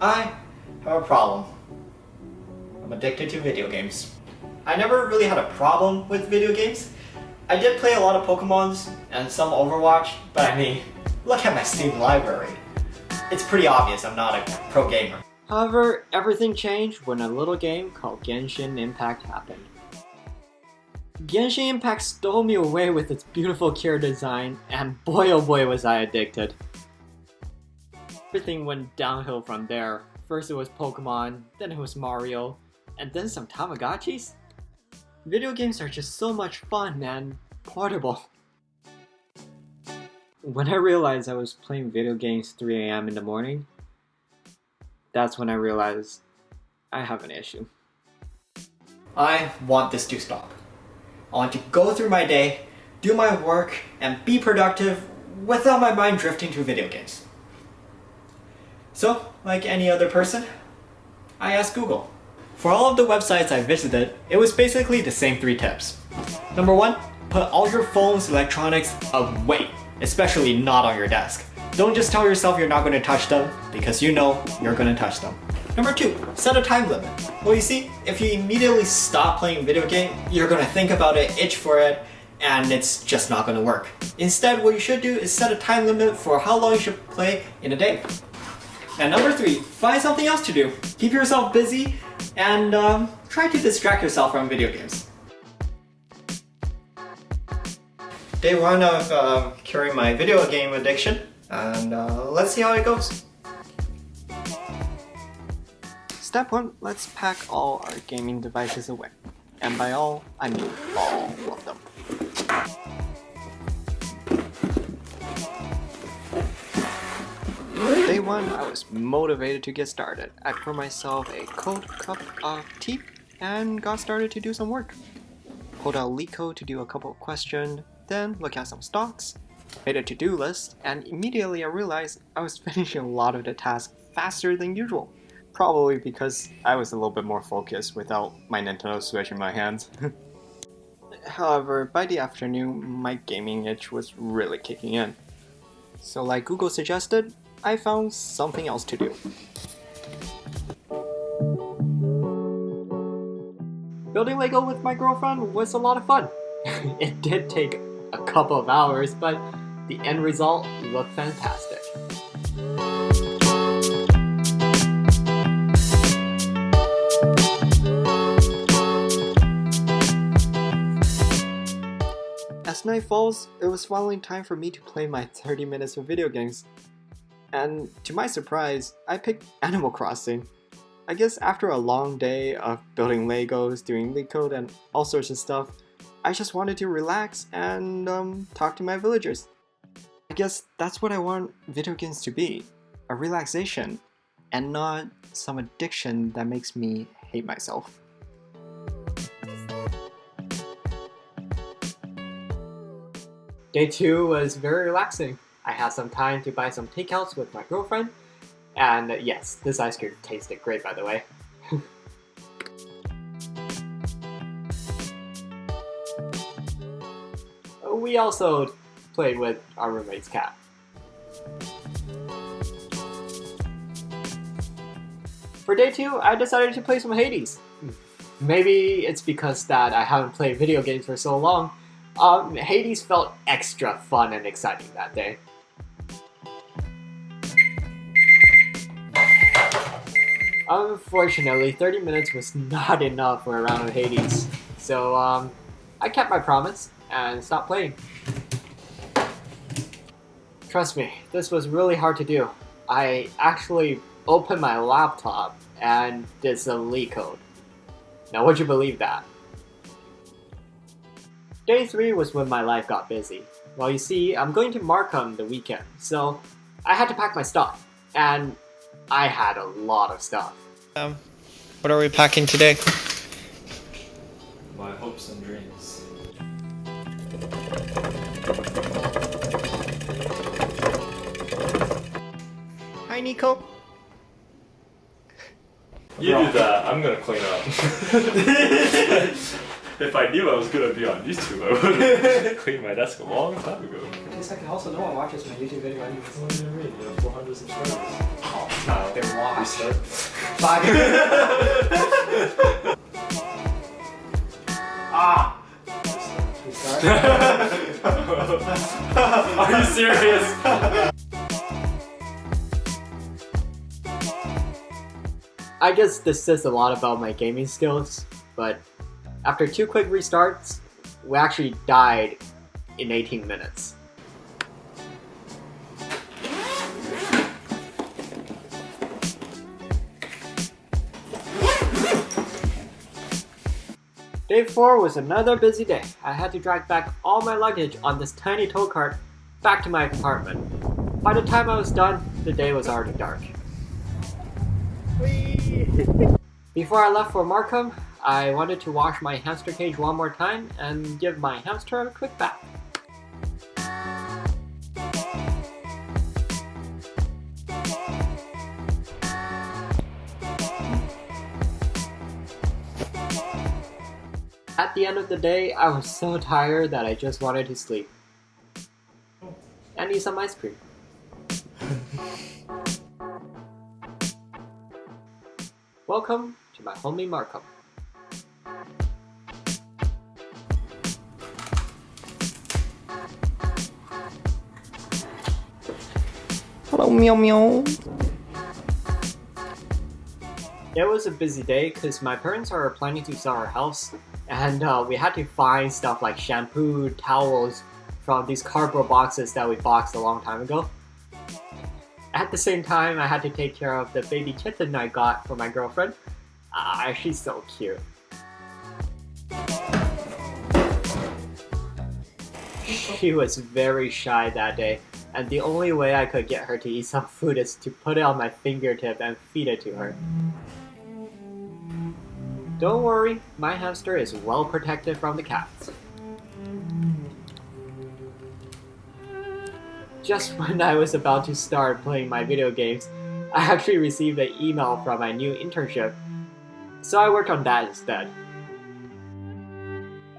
I have a problem. I'm addicted to video games. I never really had a problem with video games. I did play a lot of Pokemons and some Overwatch, but I mean, look at my Steam library. It's pretty obvious I'm not a pro gamer. However, everything changed when a little game called Genshin Impact happened. Genshin Impact stole me away with its beautiful character design, and boy oh boy was I addicted. Everything went downhill from there. First it was Pokemon, then it was Mario, and then some Tamagotchis? Video games are just so much fun and portable. When I realized I was playing video games 3 AM in the morning, that's when I realized I have an issue. I want this to stop. I want to go through my day, do my work, and be productive without my mind drifting to video games. So, like any other person, I asked Google. For all of the websites I visited, it was basically the same 3 tips. Number 1, put all your phone's electronics away, especially not on your desk. Don't just tell yourself you're not going to touch them, because you know you're going to touch them. Number 2, set a time limit. Well, you see, if you immediately stop playing a video game, you're going to think about it, itch for it, and it's just not going to work. Instead, what you should do is set a time limit for how long you should play in a day. And number 3, find something else to do. Keep yourself busy and try to distract yourself from video games. Day 1 of curing my video game addiction, and let's see how it goes. Step 1, let's pack all our gaming devices away. And by all, I mean all of them. Day 1, I was motivated to get started. I poured myself a cold cup of tea and got started to do some work. Pulled out LeetCode to do a couple of questions, then look at some stocks, made a to-do list, and immediately I realized I was finishing a lot of the tasks faster than usual. Probably because I was a little bit more focused without my Nintendo Switch in my hands. However, by the afternoon, my gaming itch was really kicking in. So like Google suggested, I found something else to do. Building Lego with my girlfriend was a lot of fun. It did take a couple of hours, but the end result looked fantastic. As night falls, it was finally time for me to play my 30 minutes of video games. And to my surprise, I picked Animal Crossing. I guess after a long day of building Legos, doing LeetCode, and all sorts of stuff, I just wanted to relax and talk to my villagers. I guess that's what I want video games to be, a relaxation, and not some addiction that makes me hate myself. Day 2 was very relaxing. I had some time to buy some takeouts with my girlfriend, and yes, this ice cream tasted great, by the way. We also played with our roommate's cat. For day 2, I decided to play some Hades. Maybe it's because that I haven't played video games for so long. Hades felt extra fun and exciting that day. Unfortunately, 30 minutes was not enough for a round of Hades, so I kept my promise and stopped playing. Trust me, this was really hard to do. I actually opened my laptop and did some LeetCode. Now would you believe that? Day 3 was when my life got busy. Well, you see, I'm going to Markham the weekend, so I had to pack my stuff, and I had a lot of stuff. What are we packing today? My hopes and dreams. Hi, Nico. You do that, I'm gonna clean up. If I knew I was gonna be on YouTube, I would have cleaned my desk a long time ago. At least I can also know I watches my YouTube video anyways. What do you mean? You have 400 subscribers. child. They washed. Fuck. Ah! Are you serious? I guess this says a lot about my gaming skills, but after 2 quick restarts, we actually died in 18 minutes. Day 4 was another busy day. I had to drag back all my luggage on this tiny tow cart back to my apartment. By the time I was done, the day was already dark. Before I left for Markham, I wanted to wash my hamster cage one more time and give my hamster a quick bath. At the end of the day, I was so tired that I just wanted to sleep. And eat some ice cream. Welcome to my homie Markham. Hello, meow meow. It was a busy day because my parents are planning to sell our house, and we had to find stuff like shampoo, towels from these cardboard boxes that we boxed a long time ago. At the same time, I had to take care of the baby kitten I got for my girlfriend. She's so cute. She was very shy that day, and the only way I could get her to eat some food is to put it on my fingertip and feed it to her. Don't worry, my hamster is well protected from the cats. Just when I was about to start playing my video games, I actually received an email from my new internship, so I worked on that instead.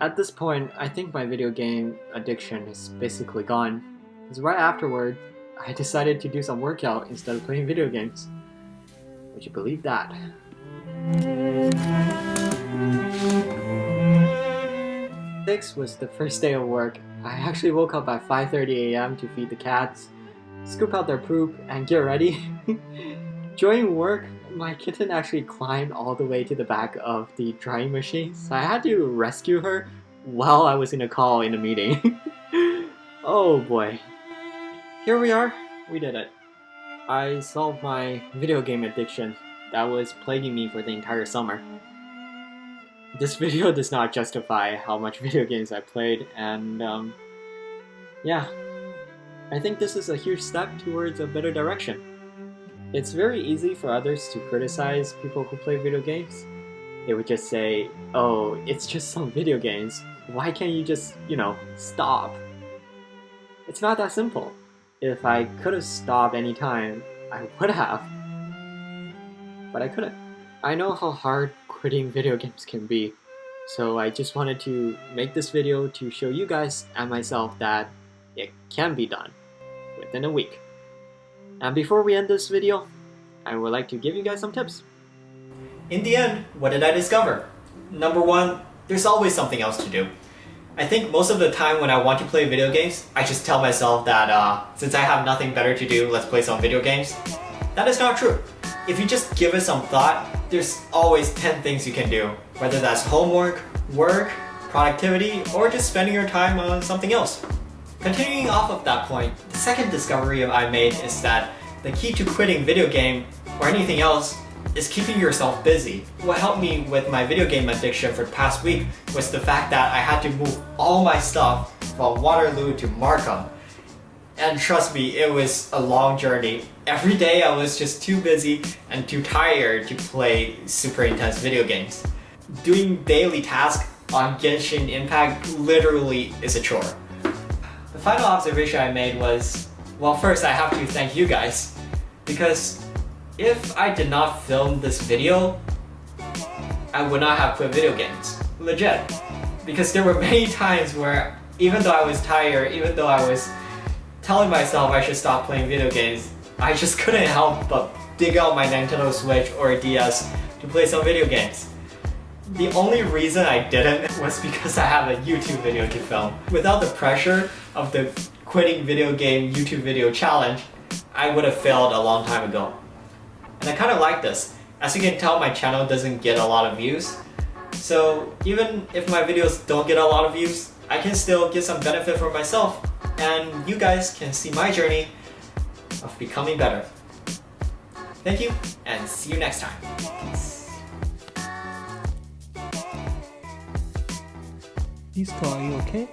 At this point, I think my video game addiction is basically gone, because right afterward, I decided to do some workout instead of playing video games. Would you believe that? Six was the first day of work. I actually woke up at 5:30 a.m. to feed the cats, scoop out their poop, and get ready. During work, my kitten actually climbed all the way to the back of the drying machine, so I had to rescue her while I was in a call in a meeting. Oh boy. Here we are. We did it. I solved my video game addiction that was plaguing me for the entire summer. This video does not justify how much video games I played, and yeah, I think this is a huge step towards a better direction. It's very easy for others to criticize people who play video games. They would just say, oh, it's just some video games. Why can't you just, stop? It's not that simple. If I could have stopped any time, I would have. But I couldn't. I know how hard quitting video games can be, so I just wanted to make this video to show you guys and myself that it can be done within a week. And before we end this video, I would like to give you guys some tips. In the end, what did I discover? Number one, there's always something else to do. I think most of the time when I want to play video games, I just tell myself that since I have nothing better to do, let's play some video games. That is not true. If you just give it some thought, there's always 10 things you can do, whether that's homework, work, productivity, or just spending your time on something else. Continuing off of that point, the second discovery I made is that the key to quitting video game or anything else is keeping yourself busy. What helped me with my video game addiction for the past week was the fact that I had to move all my stuff from Waterloo to Markham. And trust me, it was a long journey. Every day I was just too busy and too tired to play super intense video games. Doing daily tasks on Genshin Impact literally is a chore. The final observation I made was, well, first I have to thank you guys, because if I did not film this video, I would not have quit video games. Legit. Because there were many times where even though I was tired, even though I was telling myself I should stop playing video games, I just couldn't help but dig out my Nintendo Switch or DS to play some video games. The only reason I didn't was because I have a YouTube video to film. Without the pressure of the quitting video game YouTube video challenge, I would have failed a long time ago. And I kind of like this. As you can tell, my channel doesn't get a lot of views. So even if my videos don't get a lot of views, I can still get some benefit for myself. And you guys can see my journey of becoming better. Thank you, and see you next time. Disco, are you okay?